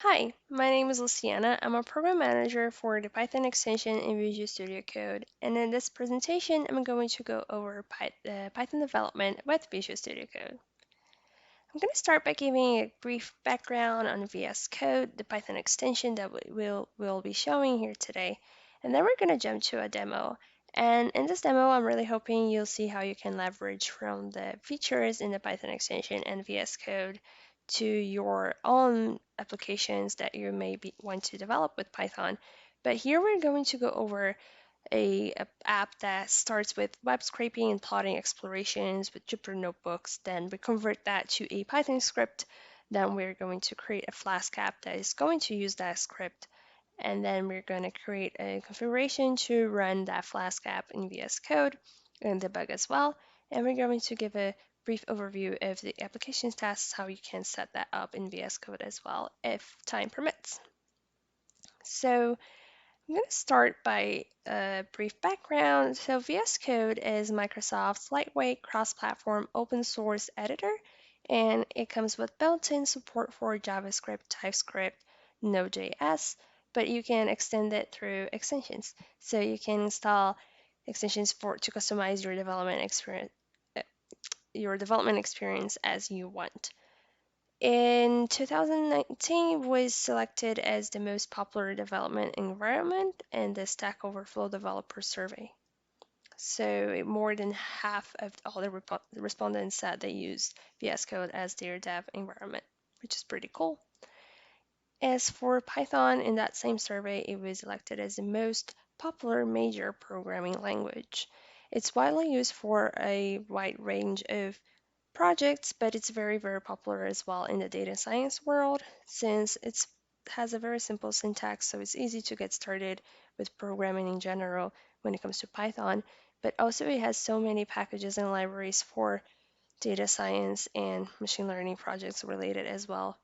Hi, my name is Luciana. I'm a program manager for the Python extension in Visual Studio Code. And in this presentation, I'm going to go over Python development with Visual Studio Code. I'm going to start by giving a brief background on VS Code, the Python extension that we'll be showing here today. And then we're going to jump to a demo. And in this demo, I'm really hoping you'll see how you can leverage from the features in the Python extension and VS Code to your own applications that you want to develop with Python. But here we're going to go over a app that starts with web scraping and plotting explorations with Jupyter notebooks. Then we convert that to a Python script. Then we're going to create a Flask app that is going to use that script. And then we're going to create a configuration to run that Flask app in VS Code and debug as well. And we're going to give a brief overview of the application tasks, how you can set that up in VS Code as well if time permits. So I'm going to start by a brief background. So VS Code is Microsoft's lightweight cross-platform open source editor, and it comes with built-in support for JavaScript, TypeScript, Node.js, but you can extend it through extensions. So you can install extensions to customize uh, your development experience as you want. In 2019, was selected as the most popular development environment in the Stack Overflow Developer Survey. So more than half of all the respondents said they used VS Code as their dev environment, which is pretty cool. As for Python, in that same survey, it was elected as the most popular major programming language. It's widely used for a wide range of projects, but it's very popular as well in the data science world since it has a very simple syntax, so it's easy to get started with programming in general when it comes to Python. But also, it has so many packages and libraries for data science and machine learning projects related as well,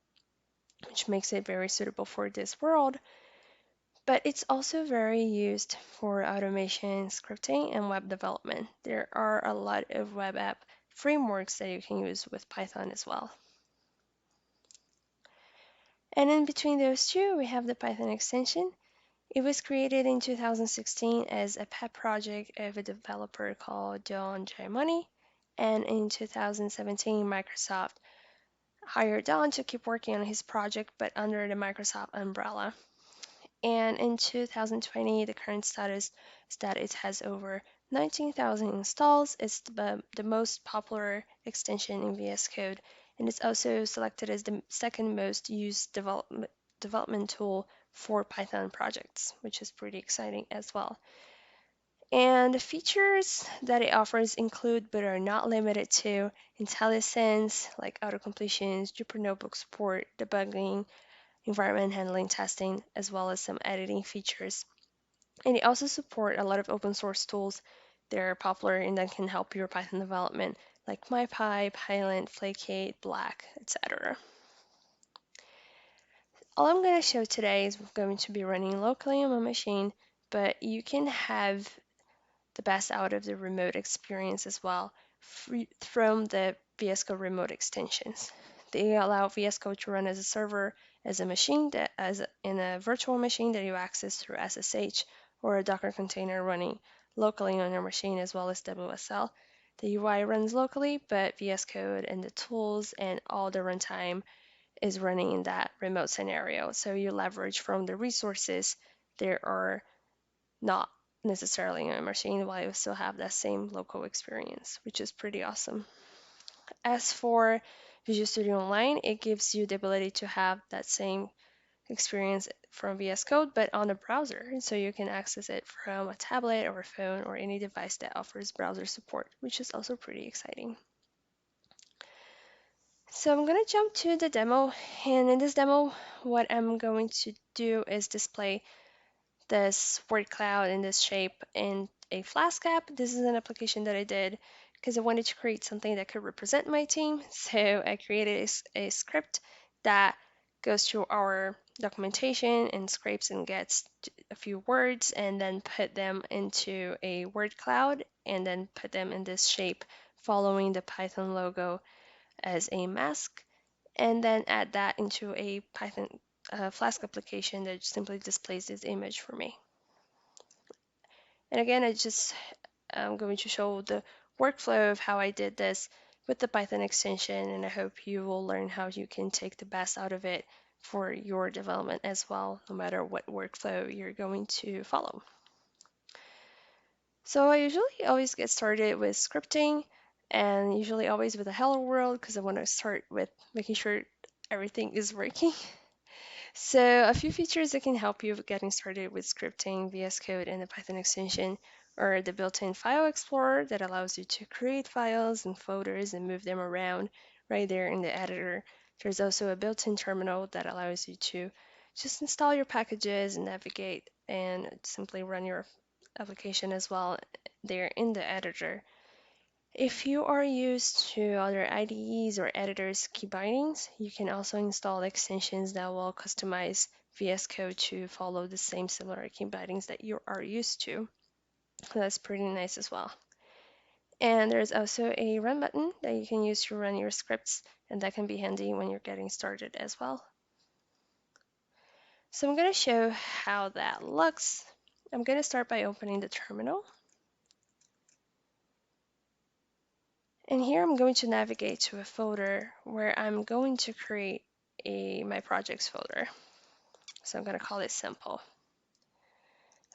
which makes it very suitable for this world. But it's also very used for automation, scripting, and web development. There are a lot of web app frameworks that you can use with Python as well. And in between those two, we have the Python extension. It was created in 2016 as a pet project of a developer called Don Giamoni. And in 2017, Microsoft hired Don to keep working on his project, but under the Microsoft umbrella. And in 2020, the current status is that it has over 19,000 installs. It's the most popular extension in VS Code, and it's also selected as the second most used development tool for Python projects, which is pretty exciting as well. And the features that it offers include, but are not limited to, IntelliSense, like auto-completions, Jupyter Notebook support, debugging, environment handling testing, as well as some editing features. And they also support a lot of open source tools that are popular and that can help your Python development, like MyPy, Pylint, Flakate, Black, etc. All I'm going to show today is going to be running locally on my machine, but you can have the best out of the remote experience as well from the VS Code remote extensions. They allow VS Code to run as a server, as a machine in a virtual machine that you access through SSH, or a Docker container running locally on your machine as well as WSL. The UI runs locally, but VS Code and the tools and all the runtime is running in that remote scenario. So you leverage from the resources there are not necessarily on a machine while you still have that same local experience, which is pretty awesome. As for Visual Studio Online, it gives you the ability to have that same experience from VS Code, but on a browser. So you can access it from a tablet or a phone or any device that offers browser support, which is also pretty exciting. So I'm going to jump to the demo, and in this demo, what I'm going to do is display this word cloud in this shape in a Flask app. This is an application that I did because I wanted to create something that could represent my team. So I created a script that goes through our documentation and scrapes and gets a few words and then put them into a word cloud and then put them in this shape following the Python logo as a mask, and then add that into a Python Flask application that simply displays this image for me. And again, I'm going to show the workflow of how I did this with the Python extension, and I hope you will learn how you can take the best out of it for your development as well, no matter what workflow you're going to follow. So I usually always get started with scripting, and usually always with a hello world because I want to start with making sure everything is working. So a few features that can help you with getting started with scripting, VS Code, and the Python extension are the built-in File Explorer that allows you to create files and folders and move them around right there in the editor. There's also a built-in terminal that allows you to just install your packages and navigate and simply run your application as well there in the editor. If you are used to other IDEs or editors key bindings, you can also install extensions that will customize VS Code to follow the same similar key bindings that you are used to. That's pretty nice as well. And there's also a run button that you can use to run your scripts, and that can be handy when you're getting started as well. So I'm going to show how that looks. I'm going to start by opening the terminal. And here I'm going to navigate to a folder where I'm going to create my projects folder. So I'm going to call it simple.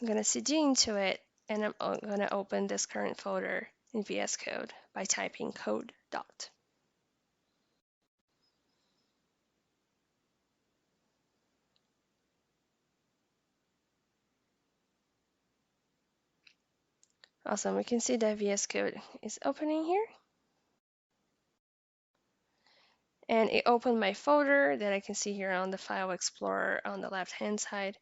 I'm going to cd into it, and I'm going to open this current folder in VS Code by typing code dot. Awesome, we can see that VS Code is opening here. And it opened my folder that I can see here on the File Explorer on the left-hand side.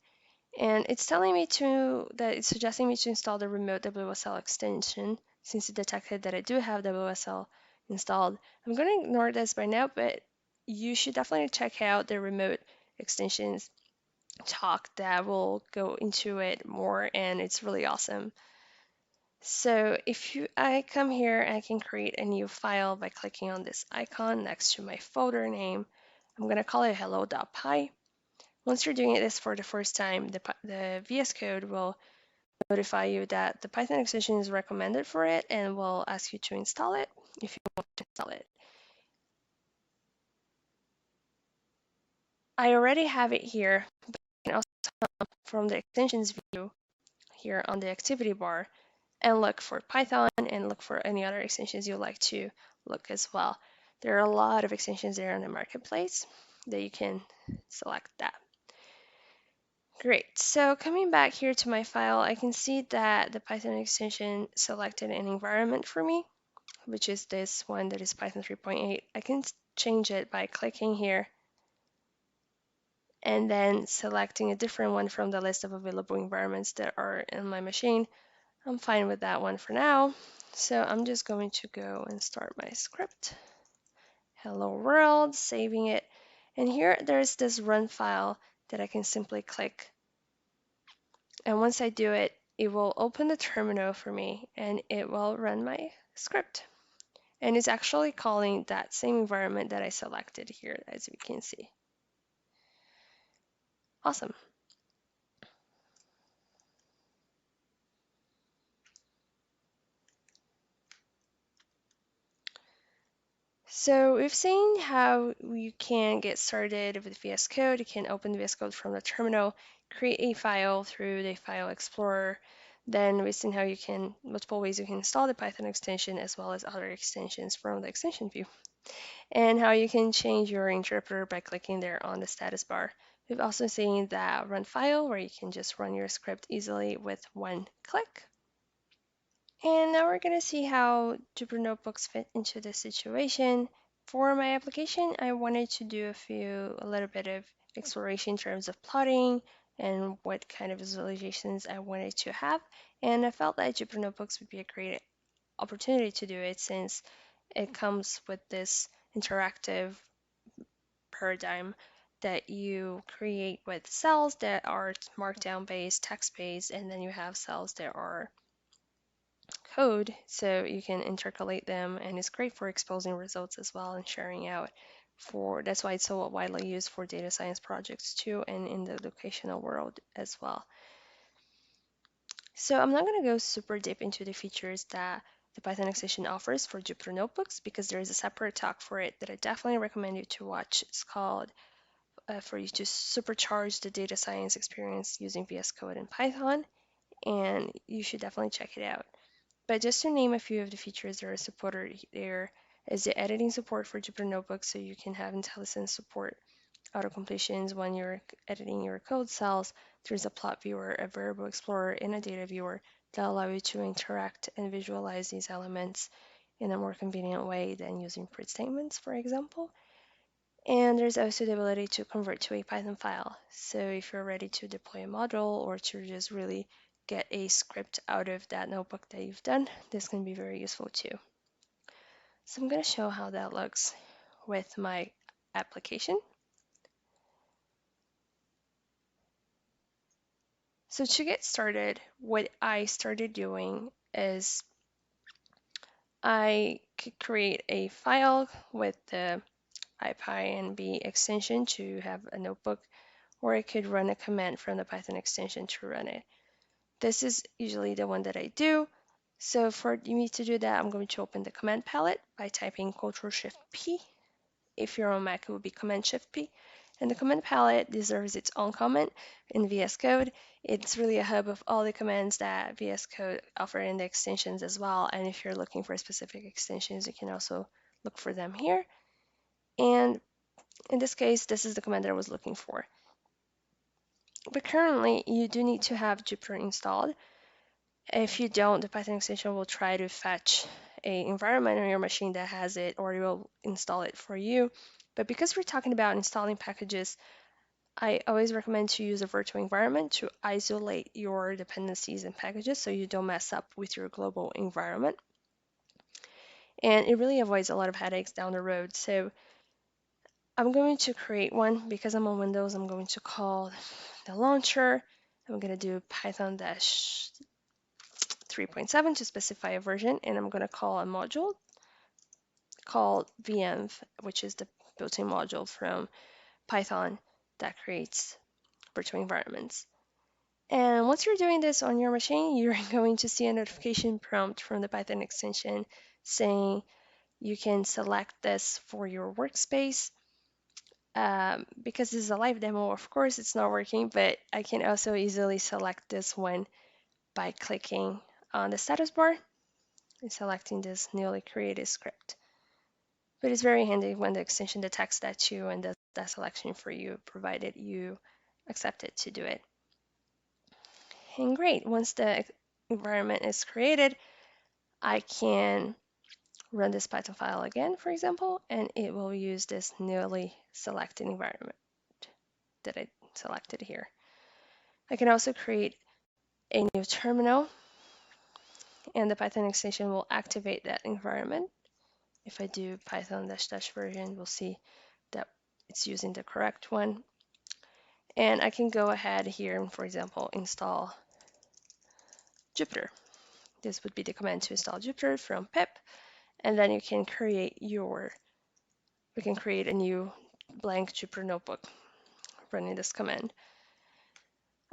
And it's telling me it's suggesting me to install the remote WSL extension since it detected that I do have WSL installed. I'm going to ignore this by now, but you should definitely check out the remote extensions talk that will go into it more, and it's really awesome. So I come here, I can create a new file by clicking on this icon next to my folder name. I'm going to call it hello.py. Once you're doing this for the first time, the VS Code will notify you that the Python extension is recommended for it and will ask you to install it if you want to install it. I already have it here, but you can also come from the extensions view here on the activity bar and look for Python and look for any other extensions you'd like to look as well. There are a lot of extensions there on the marketplace that you can select that. Great, so coming back here to my file, I can see that the Python extension selected an environment for me, which is this one that is Python 3.8. I can change it by clicking here and then selecting a different one from the list of available environments that are in my machine. I'm fine with that one for now. So I'm just going to go and start my script. Hello world, saving it. And here there's this run file that I can simply click. And once I do it, it will open the terminal for me and it will run my script. And it's actually calling that same environment that I selected here, as we can see. Awesome. So we've seen how you can get started with VS Code. You can open VS Code from the terminal, create a file through the File Explorer. Then we've seen how you can, multiple ways you can install the Python extension as well as other extensions from the extension view. And how you can change your interpreter by clicking there on the status bar. We've also seen that run file where you can just run your script easily with one click. And now we're going to see how Jupyter Notebooks fit into this situation. For my application, I wanted to do a little bit of exploration in terms of plotting and what kind of visualizations I wanted to have. And I felt that Jupyter Notebooks would be a great opportunity to do it since it comes with this interactive paradigm that you create with cells that are markdown based, text based, and then you have cells that are code so you can intercalate them, and it's great for exposing results as well and sharing out that's why it's so widely used for data science projects too, and in the educational world as well. So I'm not going to go super deep into the features that the Python extension offers for Jupyter Notebooks because there is a separate talk for it that I definitely recommend you to watch. It's called For You to Supercharge the Data Science Experience Using VS Code and Python, and you should definitely check it out. But just to name a few of the features that are supported, there is the editing support for Jupyter Notebooks, so you can have IntelliSense support auto-completions when you're editing your code cells. There's a plot viewer, a variable explorer, and a data viewer that allow you to interact and visualize these elements in a more convenient way than using print statements, for example. And there's also the ability to convert to a Python file. So if you're ready to deploy a module or to just really get a script out of that notebook that you've done, this can be very useful too. So I'm going to show how that looks with my application. So to get started, what I started doing is I could create a file with the IPyNB extension to have a notebook, or I could run a command from the Python extension to run it. This is usually the one that I do. So for me to do that, I'm going to open the command palette by typing Ctrl-Shift-P. If you're on Mac, it would be Command-Shift-P. And the command palette deserves its own comment in VS Code. It's really a hub of all the commands that VS Code offer in the extensions as well. And if you're looking for specific extensions, you can also look for them here. And in this case, this is the command that I was looking for. But currently, you do need to have Jupyter installed. If you don't, the Python extension will try to fetch an environment on your machine that has it, or it will install it for you. But because we're talking about installing packages, I always recommend to use a virtual environment to isolate your dependencies and packages so you don't mess up with your global environment. And it really avoids a lot of headaches down the road. So I'm going to create one. Because I'm on Windows, I'm going to call the launcher. I'm going to do Python-3.7 to specify a version, and I'm going to call a module called venv, which is the built-in module from Python that creates virtual environments. And once you're doing this on your machine, you're going to see a notification prompt from the Python extension saying you can select this for your workspace. Because this is a live demo, of course, it's not working, but I can also easily select this one by clicking on the status bar and selecting this newly created script. But it's very handy when the extension detects that you and does that selection for you, provided you accept it to do it. And great, once the environment is created, I can run this Python file again, for example, and it will use this newly selected environment that I selected here. I can also create a new terminal, and the Python extension will activate that environment. If I do python -- version, we'll see that it's using the correct one. And I can go ahead here and, for example, install Jupyter. This would be the command to install Jupyter from pip, and then you can create a new blank Jupyter notebook running this command.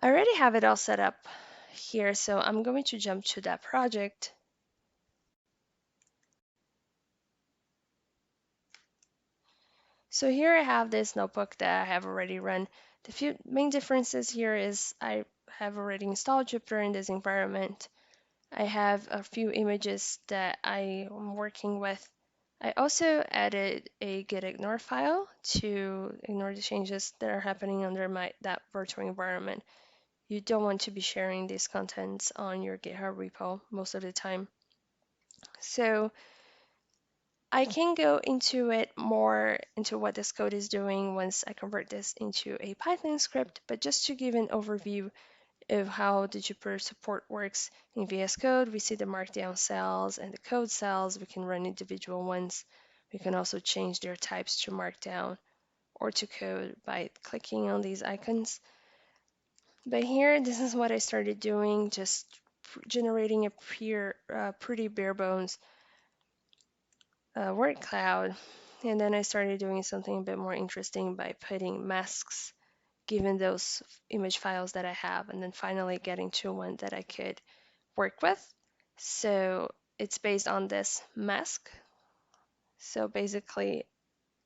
I already have it all set up here, so I'm going to jump to that project. So here I have this notebook that I have already run. The few main differences here is I have already installed Jupyter in this environment. I have a few images that I am working with. I also added a gitignore file to ignore the changes that are happening under that virtual environment. You don't want to be sharing these contents on your GitHub repo most of the time. So I can go into what this code is doing once I convert this into a Python script, but just to give an overview of how the Jupyter support works in VS Code, we see the markdown cells and the code cells. We can run individual ones. We can also change their types to markdown or to code by clicking on these icons. But here, this is what I started doing, just generating a pretty bare bones word cloud. And then I started doing something a bit more interesting by putting masks given those image files that I have, and then finally getting to one that I could work with. So it's based on this mask. So basically,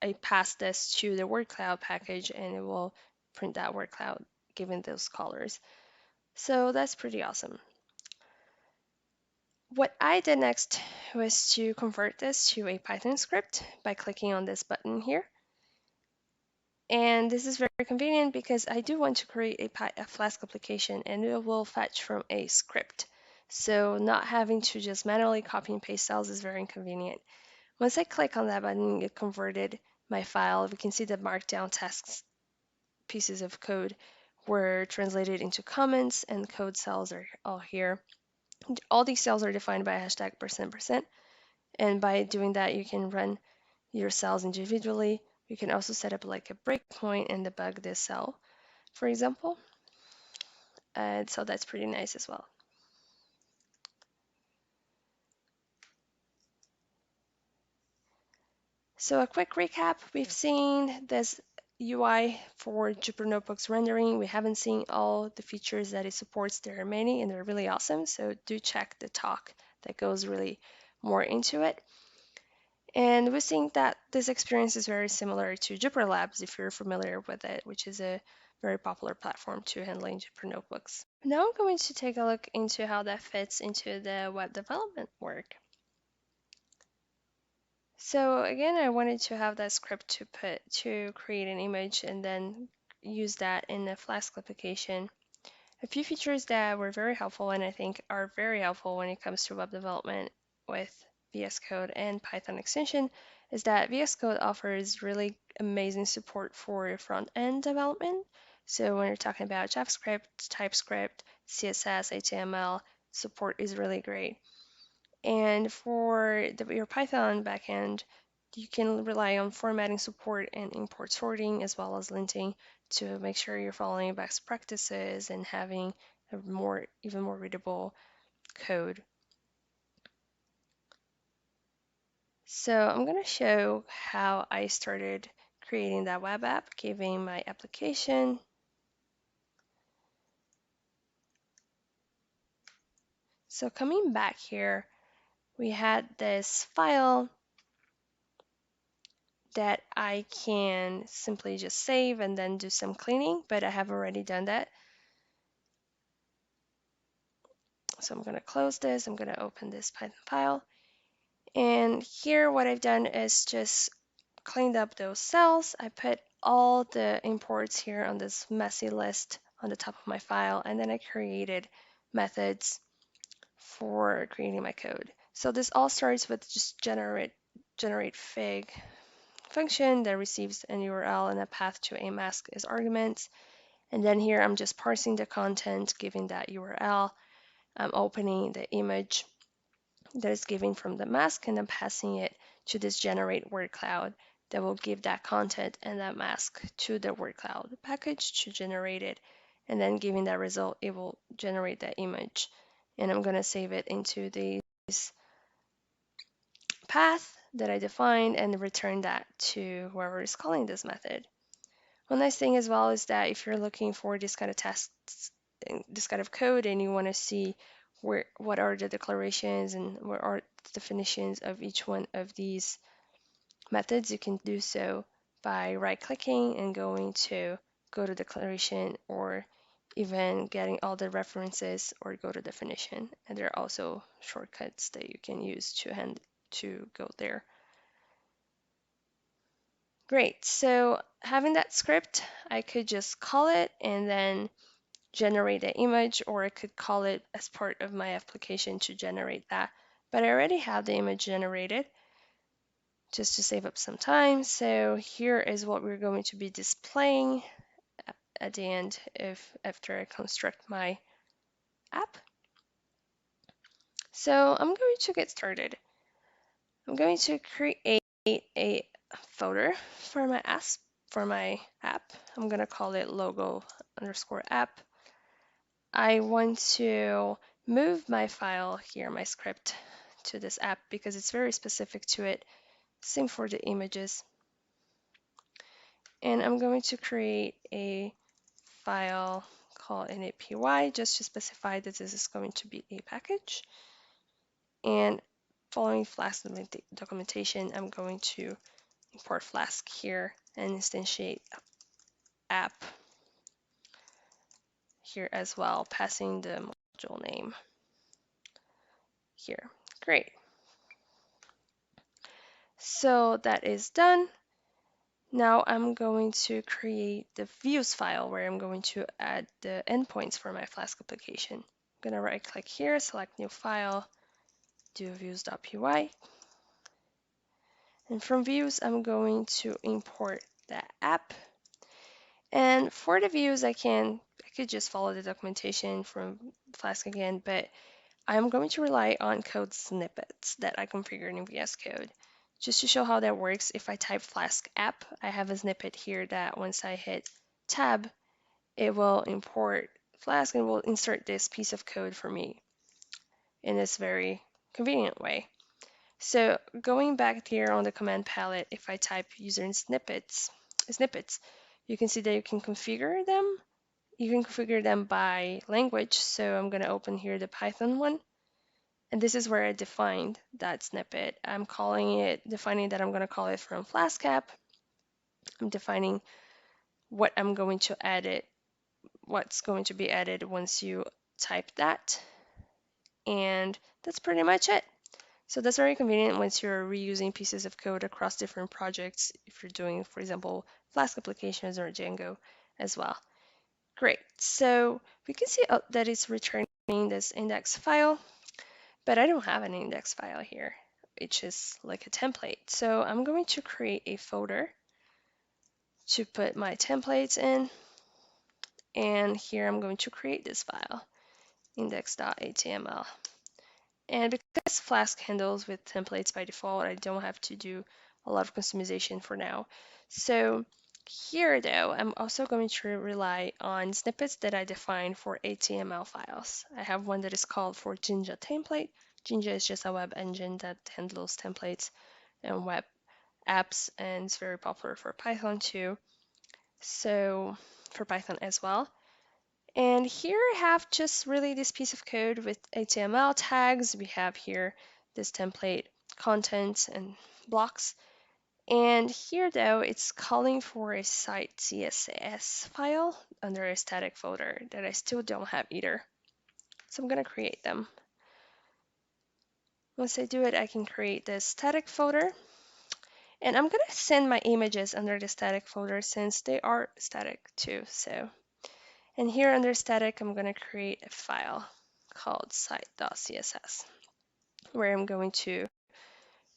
I pass this to the word cloud package and it will print that word cloud given those colors. So that's pretty awesome. What I did next was to convert this to a Python script by clicking on this button here. And this is very convenient because I do want to create a Flask application and it will fetch from a script. So not having to just manually copy and paste cells is very inconvenient. Once I click on that button, it converted my file. We can see the markdown text pieces of code were translated into comments and code cells are all here. All these cells are defined by hashtag %%. And by doing that, you can run your cells individually. You can also set up like a breakpoint and debug this cell, for example. And so that's pretty nice as well. So a quick recap, we've seen this UI for Jupyter Notebook's rendering. We haven't seen all the features that it supports. There are many and they're really awesome. So do check the talk that goes really more into it. And we think that this experience is very similar to Jupyter Labs if you're familiar with it, which is a very popular platform to handling Jupyter Notebooks. Now I'm going to take a look into how that fits into the web development work. So again, I wanted to have that script to create an image and then use that in the Flask application. A few features that were very helpful and I think are very helpful when it comes to web development with VS Code and Python extension is that VS Code offers really amazing support for front-end development. So when you're talking about JavaScript, TypeScript, CSS, HTML, support is really great. And for your Python backend, you can rely on formatting support and import sorting as well as linting to make sure you're following best practices and having a even more readable code. So I'm going to show how I started creating that web app, giving my application. So coming back here, we had this file that I can simply just save and then do some cleaning, but I have already done that. So I'm going to close this. I'm going to open this Python file. And here what I've done is just cleaned up those cells. I put all the imports here on this messy list on the top of my file, and then I created methods for creating my code. So this all starts with just generate fig function that receives an URL and a path to a mask as arguments. And then here I'm just parsing the content, giving that URL. I'm opening the image that is given from the mask and then passing it to this generate word cloud that will give that content and that mask to the word cloud package to generate it. And then giving that result, it will generate that image. And I'm going to save it into this path that I defined and return that to whoever is calling this method. One nice thing as well is that if you're looking for this kind of tests, this kind of code, and you want to see what are the declarations and what are the definitions of each one of these methods, you can do so by right-clicking and going to go to declaration or even getting all the references or go to definition. And there are also shortcuts that you can use to go there. Great, so having that script, I could just call it and then generate an image, or I could call it as part of my application to generate that. But I already have the image generated just to save up some time. So here is what we're going to be displaying at the end after I construct my app. So I'm going to get started. I'm going to create a folder for my app. I'm going to call it logo_app. I want to move my file here, my script, to this app because it's very specific to it. Same for the images. And I'm going to create a file called initpy just to specify that this is going to be a package. And following Flask documentation, I'm going to import Flask here and instantiate app here as well, passing the module name here. Great. So that is done. Now I'm going to create the views file where I'm going to add the endpoints for my Flask application. I'm going to right click here, select new file, do views.py. And from views, I'm going to import the app. And for the views, I could just follow the documentation from Flask again, but I'm going to rely on code snippets that I configured in VS Code. Just to show how that works, if I type Flask app, I have a snippet here that once I hit tab, it will import Flask and will insert this piece of code for me in this very convenient way. So going back here on the command palette, if I type user in snippets, you can see that you can configure them. You can configure them by language. So I'm going to open here the Python one. And this is where I defined that snippet. I'm defining that I'm going to call it from Flask app. I'm defining what I'm going to edit, what's going to be added once you type that. And that's pretty much it. So that's very convenient once you're reusing pieces of code across different projects, if you're doing, for example, Flask applications or Django as well. Great. So we can see that it's returning this index file, but I don't have an index file here. It's just like a template. So I'm going to create a folder to put my templates in. And here I'm going to create this file, index.html. And because Flask handles with templates by default, I don't have to do a lot of customization for now. So here though, I'm also going to rely on snippets that I define for HTML files. I have one that is called for Jinja template. Jinja is just a web engine that handles templates and web apps, and it's very popular for Python too. So for Python as well. And here I have just really this piece of code with HTML tags. We have here this template content and blocks. And here though, it's calling for a site CSS file under a static folder that I still don't have either. So I'm gonna create them. Once I do it, I can create this static folder. And I'm gonna send my images under the static folder since they are static too. And here under static, I'm going to create a file called site.css where I'm going to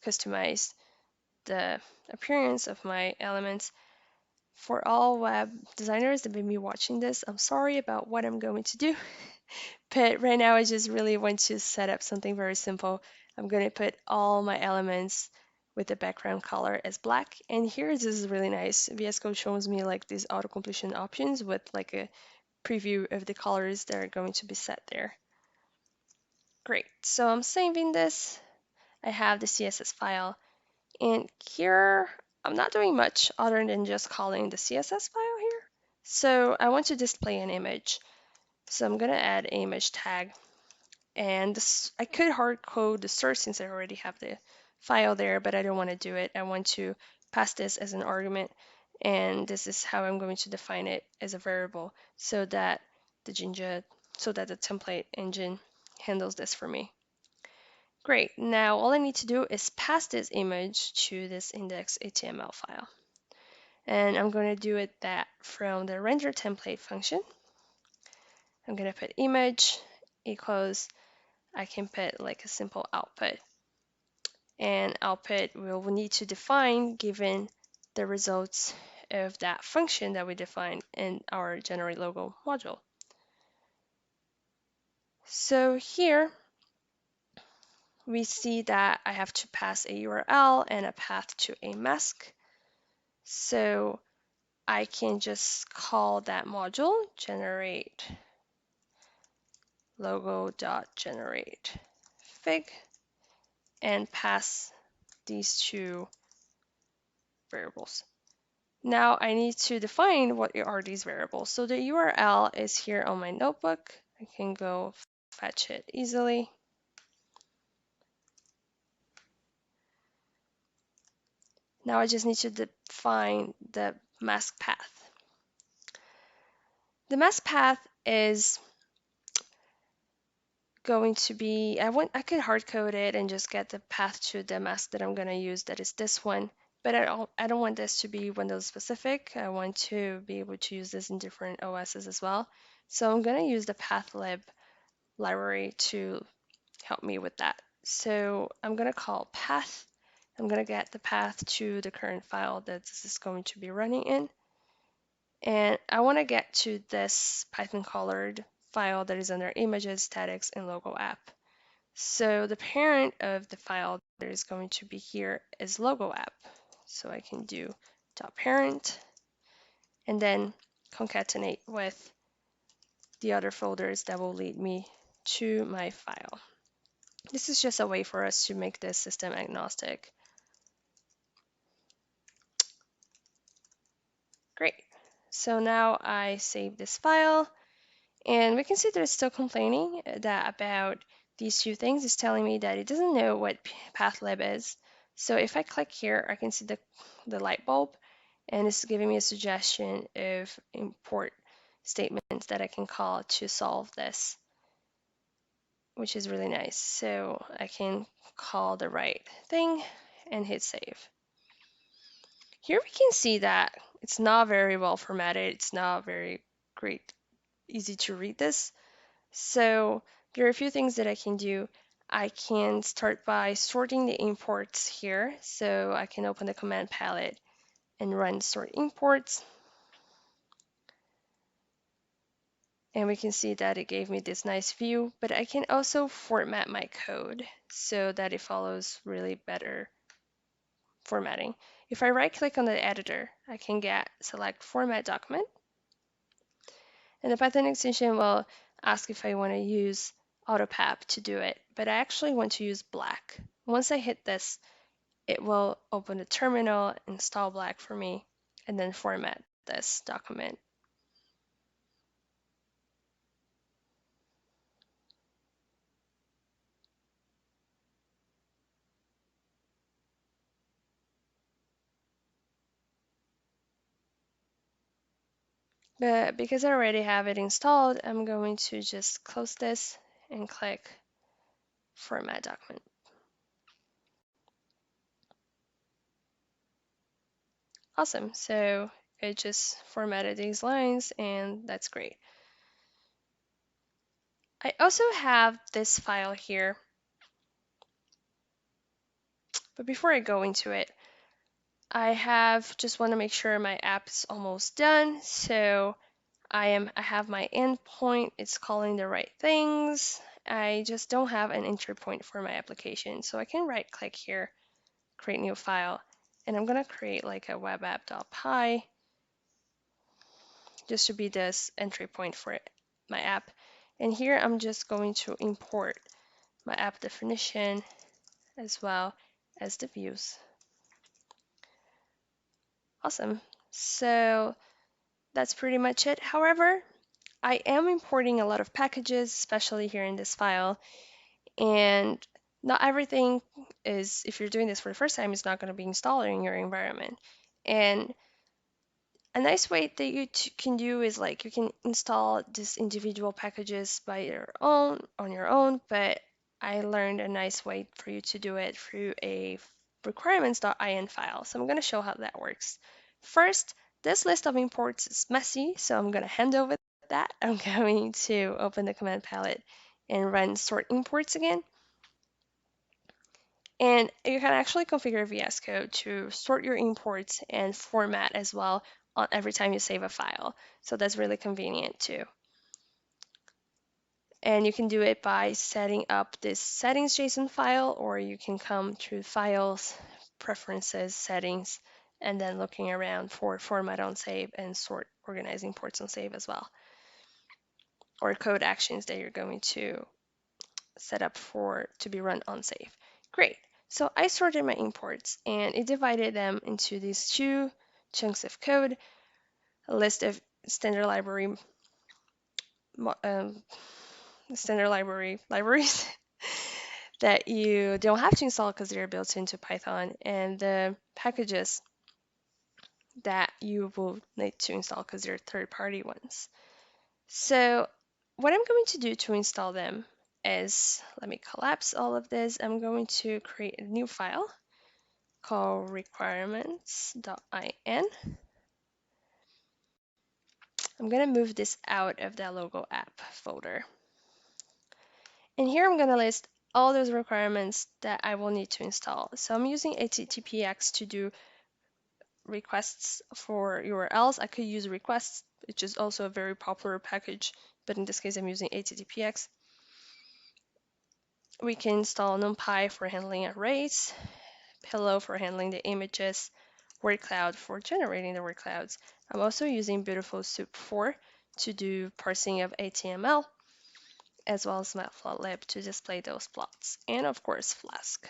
customize the appearance of my elements. For all web designers that may be watching this, I'm sorry about what I'm going to do, but right now I just really want to set up something very simple. I'm going to put all my elements with the background color as black, and here this is really nice. VS Code shows me like these auto completion options with like a preview of the colors that are going to be set there. Great, so I'm saving this. I have the CSS file, and here I'm not doing much other than just calling the CSS file here. So I want to display an image. So I'm gonna add an image tag, and I could hard code the source since I already have the file there, but I don't want to do it. I want to pass this as an argument, and this is how I'm going to define it as a variable so that the template engine handles this for me. Great, now all I need to do is pass this image to this index.html file. And I'm going to do it that from the render template function. I'm going to put image equals, I can put like a simple output. And output we'll need to define given the results of that function that we defined in our generate logo module. So here we see that I have to pass a URL and a path to a mask. So I can just call that module generate logo.generate fig and pass these two variables. Now I need to define what are these variables. So the URL is here on my notebook. I can go fetch it easily. Now I just need to define the mask path. The mask path is going to be, I could hard code it and just get the path to the mask that I'm going to use, that is this one. But I don't want this to be Windows specific. I want to be able to use this in different OSs as well. So I'm going to use the pathlib library to help me with that. So I'm going to call path. I'm going to get the path to the current file that this is going to be running in. And I want to get to this Python colored file that is under images, statics, and logo app. So the parent of the file that is going to be here is logo app. So I can do .parent and then concatenate with the other folders that will lead me to my file. This is just a way for us to make this system agnostic. Great. So now I save this file. And we can see that it's still complaining that about these two things. It's telling me that it doesn't know what pathlib is. So if I click here, I can see the light bulb, and it's giving me a suggestion of import statements that I can call to solve this, which is really nice. So I can call the right thing and hit save. Here we can see that it's not very well formatted. It's not very great, easy to read this. So there are a few things that I can do. I can start by sorting the imports here. So I can open the command palette and run sort imports. And we can see that it gave me this nice view, but I can also format my code so that it follows really better formatting. If I right click on the editor, I can select format document. And the Python extension will ask if I want to use AutoPAP to do it, but I actually want to use black. Once I hit this, it will open the terminal, install black for me, and then format this document. But because I already have it installed, I'm going to just close this and click Format Document. Awesome, so it just formatted these lines, and that's great. I also have this file here, but before I go into it, I just want to make sure my app is almost done. So I have my endpoint, it's calling the right things. I just don't have an entry point for my application. So I can right click here, create new file, and I'm gonna create like a webapp.py just to be this entry point for my app. And here I'm just going to import my app definition as well as the views. Awesome. So that's pretty much it. However, I am importing a lot of packages, especially here in this file, and not everything is, if you're doing this for the first time, is not going to be installed in your environment. And a nice way that you can do is like you can install these individual packages on your own, but I learned a nice way for you to do it through a requirements.in file. So I'm going to show how that works. First, this list of imports is messy, so I'm going to hand over that. I'm going to open the command palette and run sort imports again. And you can actually configure VS Code to sort your imports and format as well on every time you save a file. So that's really convenient too. And you can do it by setting up this settings JSON file, or you can come to files, preferences, settings, and then looking around for format on save and sort organizing ports on save as well, or code actions that you're going to set up to be run on save. Great. So I sorted my imports and it divided them into these two chunks of code, a list of standard library um, libraries that you don't have to install because they're built into Python, and the packages that you will need to install because they're third-party ones. So what I'm going to do to install them is, let me collapse all of this. I'm going to create a new file called requirements.in. I'm going to move this out of the logo app folder. And here I'm going to list all those requirements that I will need to install. So I'm using HTTPX to do requests for URLs. I could use requests, which is also a very popular package, but in this case I'm using HTTPX. We can install NumPy for handling arrays, Pillow for handling the images, word cloud for generating the word clouds. I'm also using Beautiful Soup 4 to do parsing of HTML, as well as Matplotlib to display those plots, and of course Flask.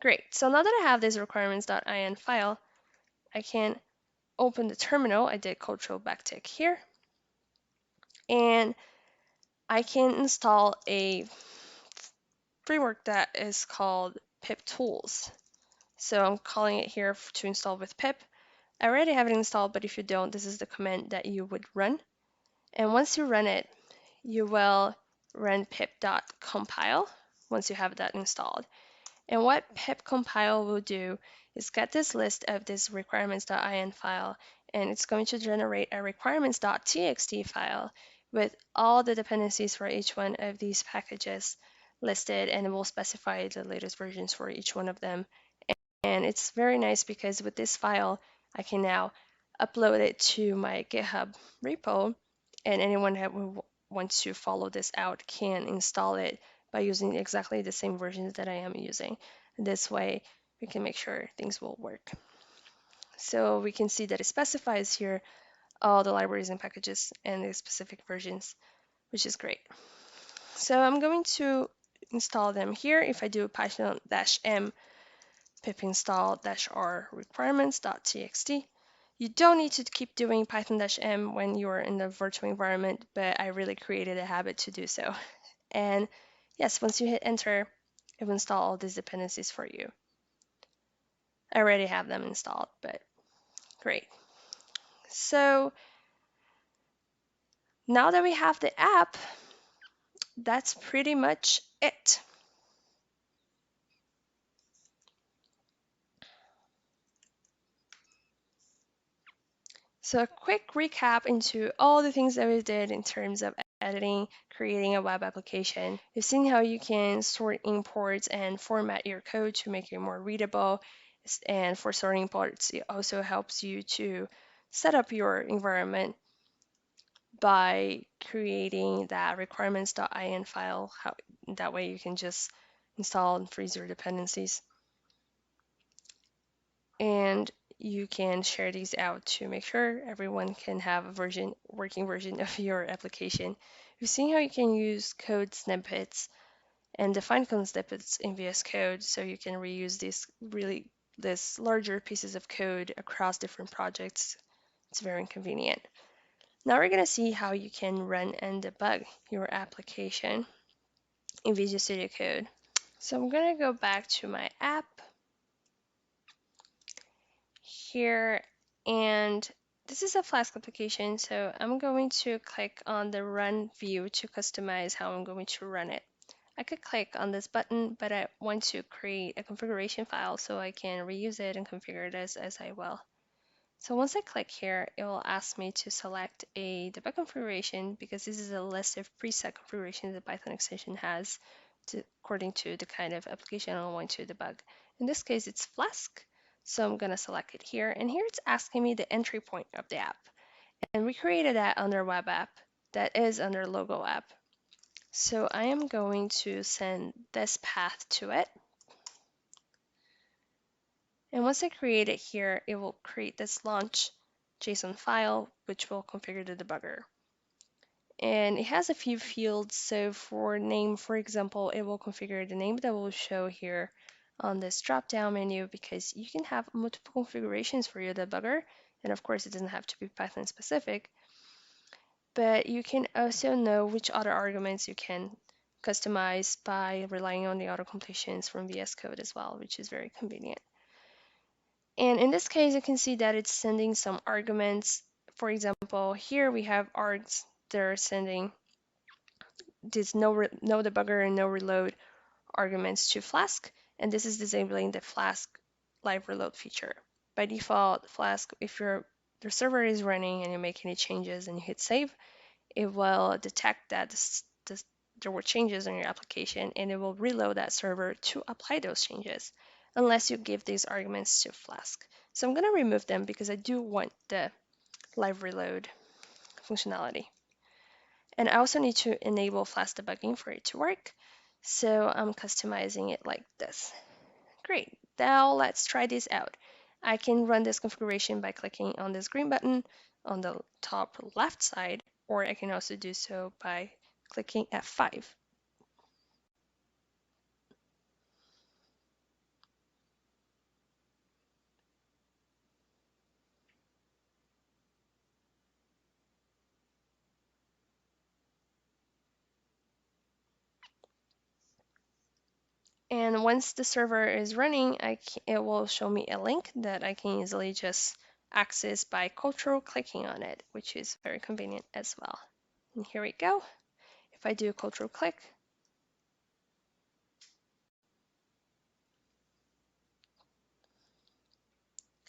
Great, so now that I have this requirements.in file, I can open the terminal. I did Ctrl backtick here, and I can install a framework that is called pip tools. So I'm calling it here to install with pip. I already have it installed, but if you don't, this is the command that you would run. And once you run it, you will run pip.compile once you have that installed. And what pip compile will do is get this list of this requirements.in file, and it's going to generate a requirements.txt file with all the dependencies for each one of these packages listed, and it will specify the latest versions for each one of them. And it's very nice because with this file, I can now upload it to my GitHub repo, and anyone who wants to follow this out can install it by using exactly the same versions that I am using. This way, we can make sure things will work. So we can see that it specifies here all the libraries and packages and the specific versions, which is great. So I'm going to install them here. If I do python-m pip install -r requirements.txt. You don't need to keep doing python-m when you're in the virtual environment, but I really created a habit to do so. And yes, once you hit enter, it will install all these dependencies for you. I already have them installed, but great. So now that we have the app, that's pretty much it. So a quick recap into all the things that we did in terms of editing, creating a web application. We've seen how you can sort imports and format your code to make it more readable. And for sorting imports, it also helps you to set up your environment by creating that requirements.in file. That way you can just install and freeze your dependencies. And you can share these out to make sure everyone can have a working version of your application. We've seen how you can use code snippets and define code snippets in VS Code so you can reuse this larger pieces of code across different projects. It's very convenient. Now we're going to see how you can run and debug your application in Visual Studio Code. So I'm going to go back to my app here, and this is a Flask application, so I'm going to click on the run view to customize how I'm going to run it. I could click on this button, but I want to create a configuration file so I can reuse it and configure this as I will. So once I click here, it will ask me to select a debug configuration because this is a list of preset configurations the Python extension has according to the kind of application I want to debug. In this case, it's Flask. So I'm going to select it here. And here it's asking me the entry point of the app. And we created that under web app that is under logo app. So I am going to send this path to it. And once I create it here, it will create this launch JSON file, which will configure the debugger. And it has a few fields. So for name, for example, it will configure the name that will show here on this drop-down menu, because you can have multiple configurations for your debugger. And of course, it doesn't have to be Python specific, but you can also know which other arguments you can customize by relying on the auto completions from VS Code as well, which is very convenient. And in this case, you can see that it's sending some arguments. For example, here we have args that are sending this no debugger and no reload arguments to Flask, and this is disabling the Flask live reload feature. By default, Flask, if the server is running and you make any changes and you hit save, it will detect that there were changes on your application, and it will reload that server to apply those changes, unless you give these arguments to Flask. So I'm going to remove them because I do want the live reload functionality. And I also need to enable Flask debugging for it to work. So I'm customizing it like this. Great. Now let's try this out. I can run this configuration by clicking on this green button on the top left side, or I can also do so by clicking F5. And once the server is running, it will show me a link that I can easily just access by control clicking on it, which is very convenient as well. And here we go. If I do control click,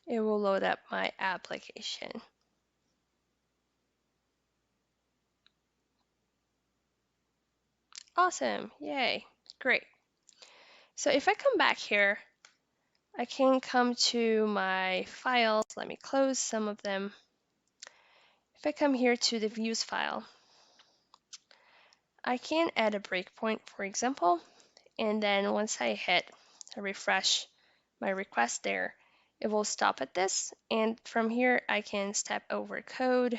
it will load up my application. Awesome, yay, great. So if I come back here, I can come to my files. Let me close some of them. If I come here to the views file, I can add a breakpoint, for example, and then once I hit refresh my request there, it will stop at this. And from here, I can step over code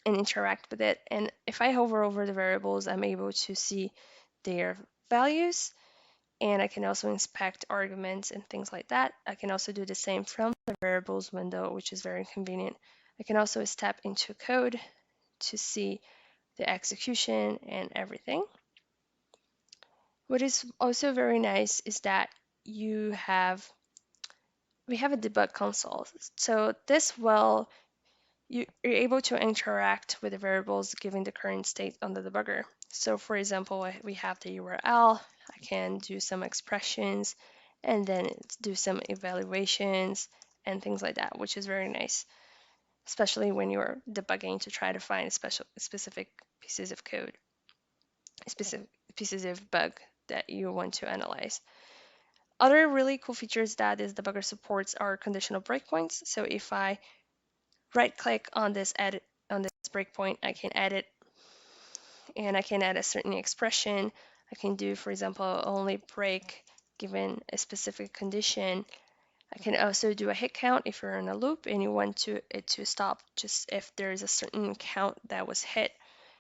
and interact with it. And if I hover over the variables, I'm able to see their values. And I can also inspect arguments and things like that. I can also do the same from the variables window, which is very convenient. I can also step into code to see the execution and everything. What is also very nice is that we have a debug console. So this will, you're able to interact with the variables given the current state on the debugger. So for example, we have the URL, I can do some expressions and then do some evaluations and things like that, which is very nice, especially when you're debugging to try to find specific pieces of code, specific pieces of bug that you want to analyze. Other really cool features that this debugger supports are conditional breakpoints. So if I right click on this breakpoint, I can edit, and I can add a certain expression. I can do, for example, only break given a specific condition. I can also do a hit count if you're in a loop and you want it to stop just if there is a certain count that was hit,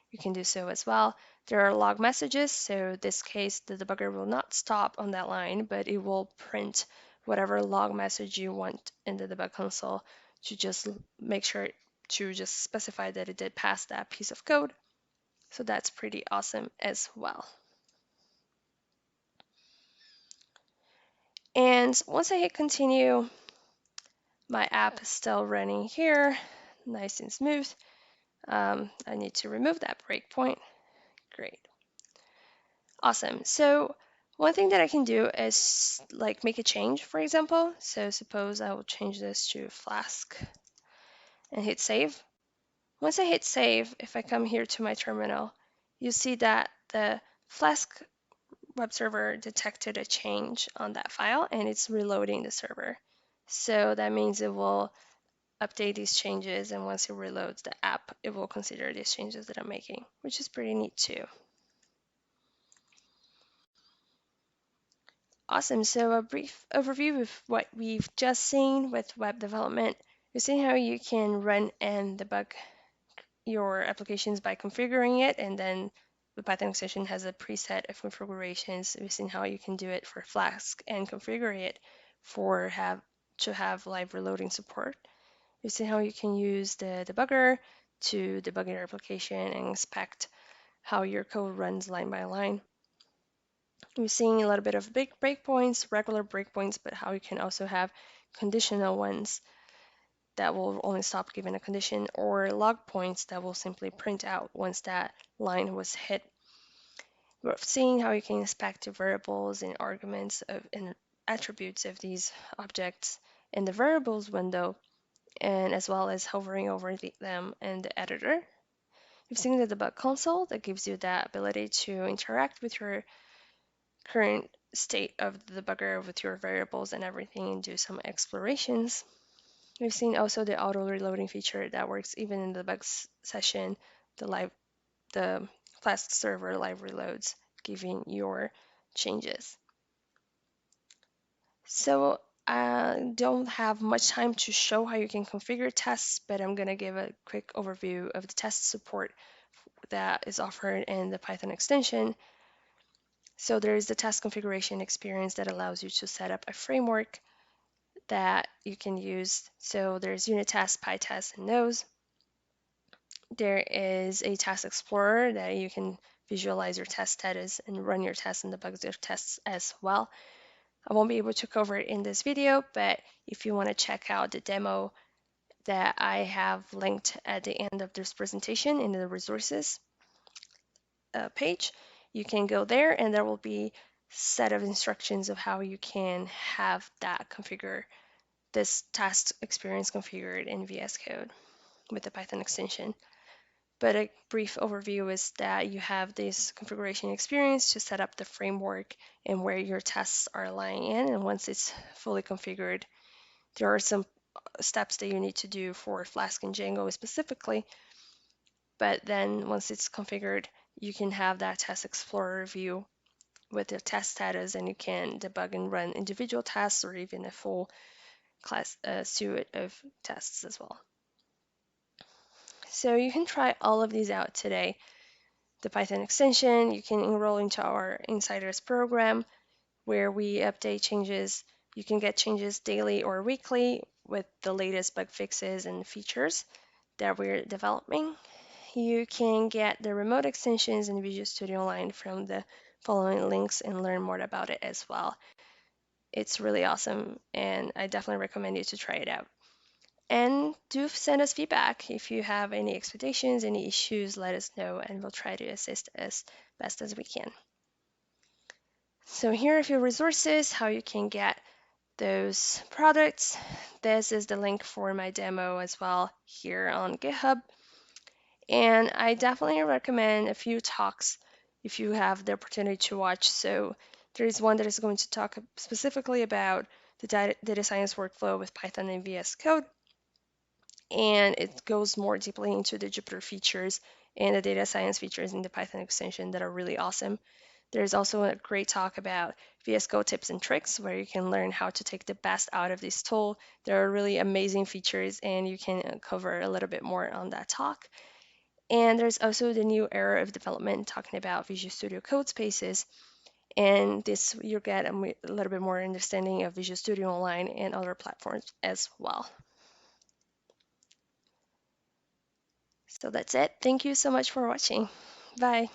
you can do so as well. There are log messages, so in this case the debugger will not stop on that line, but it will print whatever log message you want in the debug console to just make sure to just specify that it did pass that piece of code. So that's pretty awesome as well. And once I hit continue, my app is still running here, nice and smooth. I need to remove that breakpoint. Great. Awesome. So one thing that I can do is like make a change, for example. So suppose I will change this to Flask and hit save. Once I hit save, if I come here to my terminal, you see that the Flask web server detected a change on that file and it's reloading the server. So that means it will update these changes, and once it reloads the app, it will consider these changes that I'm making, which is pretty neat too. Awesome. So a brief overview of what we've just seen with web development. You've seen how you can run and debug your applications by configuring it, and then the Python extension has a preset of configurations. We've seen how you can do it for Flask and configure it for to have live reloading support. We've seen how you can use the debugger to debug your application and inspect how your code runs line by line. We're seeing a little bit of big breakpoints, regular breakpoints, but how you can also have conditional ones that will only stop given a condition, or log points that will simply print out once that line was hit. We're seeing how you can inspect the variables and arguments and attributes of these objects in the variables window, and as well as hovering over them in the editor. We've seen the debug console that gives you the ability to interact with your current state of the debugger with your variables and everything and do some explorations. We've seen also the auto reloading feature that works even in the bugs session, the Flask server live reloads, giving your changes. So I don't have much time to show how you can configure tests, but I'm going to give a quick overview of the test support that is offered in the Python extension. So there is the test configuration experience that allows you to set up a framework that you can use. So there's unit tests, PyTest, and those. There is a task explorer that you can visualize your test status and run your tests and debug your tests as well. I won't be able to cover it in this video, but if you want to check out the demo that I have linked at the end of this presentation in the resources page, you can go there and there will be a set of instructions of how you can have this task experience configured in VS Code with the Python extension. But a brief overview is that you have this configuration experience to set up the framework and where your tests are lying in. And once it's fully configured, there are some steps that you need to do for Flask and Django specifically. But then once it's configured, you can have that test explorer view with the test status, and you can debug and run individual tests or even a full class suite of tests as well. So you can try all of these out today. The Python extension, you can enroll into our Insiders program where we update changes. You can get changes daily or weekly with the latest bug fixes and features that we're developing. You can get the remote extensions in Visual Studio Online from the following links and learn more about it as well. It's really awesome, and I definitely recommend you to try it out. And do send us feedback. If you have any expectations, any issues, let us know, and we'll try to assist as best as we can. So here are a few resources, how you can get those products. This is the link for my demo as well here on GitHub. And I definitely recommend a few talks if you have the opportunity to watch. So there is one that is going to talk specifically about the data science workflow with Python and VS Code. And it goes more deeply into the Jupyter features and the data science features in the Python extension that are really awesome. There's also a great talk about VS Code tips and tricks where you can learn how to take the best out of this tool. There are really amazing features, and you can cover a little bit more on that talk. And there's also the new era of development talking about Visual Studio Code Spaces. And this you'll get a little bit more understanding of Visual Studio Online and other platforms as well. So that's it. Thank you so much for watching. Bye.